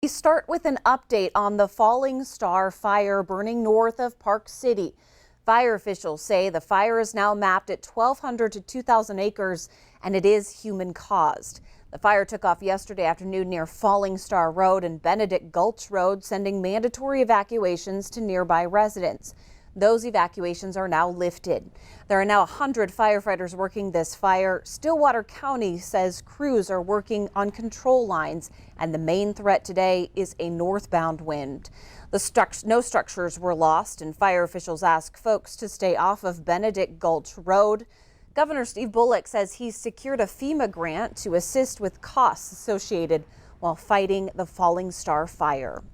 We start with an update on the Falling Star fire burning north of Park City. Fire officials say the fire is now mapped at 1,200 to 2,000 acres and it is human caused. The fire took off yesterday afternoon near Falling Star Road and Benedict Gulch Road, sending mandatory evacuations to nearby residents. Those evacuations are now lifted. There are now 100 firefighters working this fire. Stillwater County says crews are working on control lines, and the main threat today is a northbound wind. No structures were lost, and fire officials ask folks to stay off of Benedict Gulch Road. Governor Steve Bullock says he's secured a FEMA grant to assist with costs associated while fighting the Falling Star fire.